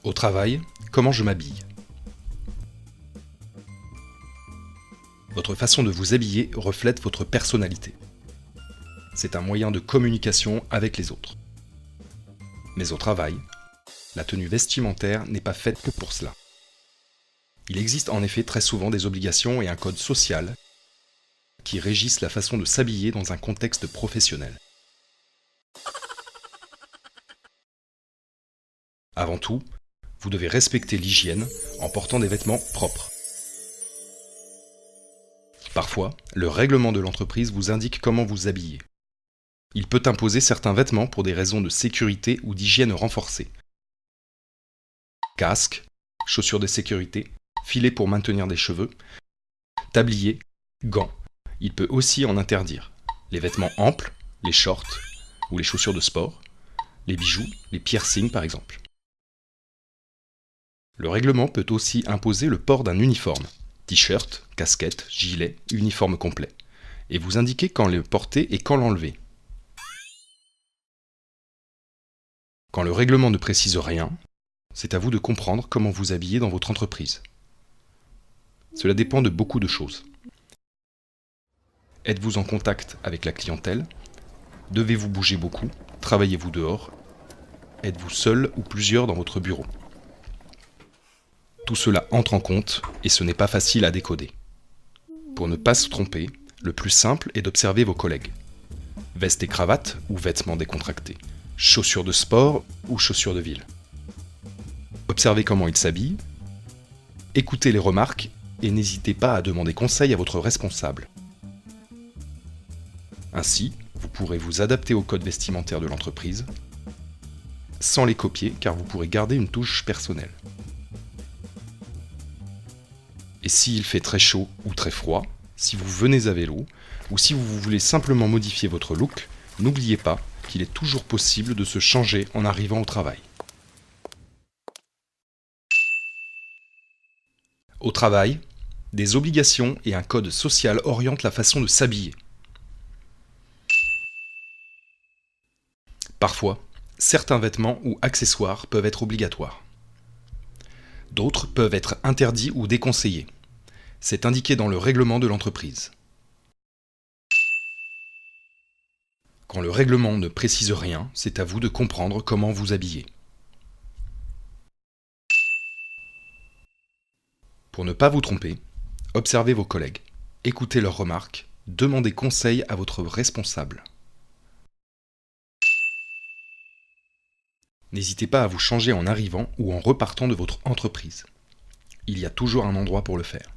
Au travail, comment je m'habille? Votre façon de vous habiller reflète votre personnalité. C'est un moyen de communication avec les autres. Mais au travail, la tenue vestimentaire n'est pas faite que pour cela. Il existe en effet très souvent des obligations et un code social qui régissent la façon de s'habiller dans un contexte professionnel. Avant tout, vous devez respecter l'hygiène en portant des vêtements propres. Parfois, le règlement de l'entreprise vous indique comment vous habiller. Il peut imposer certains vêtements pour des raisons de sécurité ou d'hygiène renforcée. Casque, chaussures de sécurité, filets pour maintenir des cheveux, tablier, gants. Il peut aussi en interdire. Les vêtements amples, les shorts ou les chaussures de sport, les bijoux, les piercings par exemple. Le règlement peut aussi imposer le port d'un uniforme, t-shirt, casquette, gilet, uniforme complet, et vous indiquer quand le porter et quand l'enlever. Quand le règlement ne précise rien, c'est à vous de comprendre comment vous habiller dans votre entreprise. Cela dépend de beaucoup de choses. Êtes-vous en contact avec la clientèle? Devez-vous bouger beaucoup? Travaillez-vous dehors? Êtes-vous seul ou plusieurs dans votre bureau? Tout cela entre en compte et ce n'est pas facile à décoder. Pour ne pas se tromper, le plus simple est d'observer vos collègues. Veste et cravate ou vêtements décontractés? Chaussures de sport ou chaussures de ville? Observez comment ils s'habillent, écoutez les remarques et n'hésitez pas à demander conseil à votre responsable. Ainsi, vous pourrez vous adapter au code vestimentaire de l'entreprise, sans les copier car vous pourrez garder une touche personnelle. Et s'il fait très chaud ou très froid, si vous venez à vélo, ou si vous voulez simplement modifier votre look, n'oubliez pas qu'il est toujours possible de se changer en arrivant au travail. Au travail, des obligations et un code social orientent la façon de s'habiller. Parfois, certains vêtements ou accessoires peuvent être obligatoires. D'autres peuvent être interdits ou déconseillés. C'est indiqué dans le règlement de l'entreprise. Quand le règlement ne précise rien, c'est à vous de comprendre comment vous habiller. Pour ne pas vous tromper, observez vos collègues, écoutez leurs remarques, demandez conseil à votre responsable. N'hésitez pas à vous changer en arrivant ou en repartant de votre entreprise. Il y a toujours un endroit pour le faire.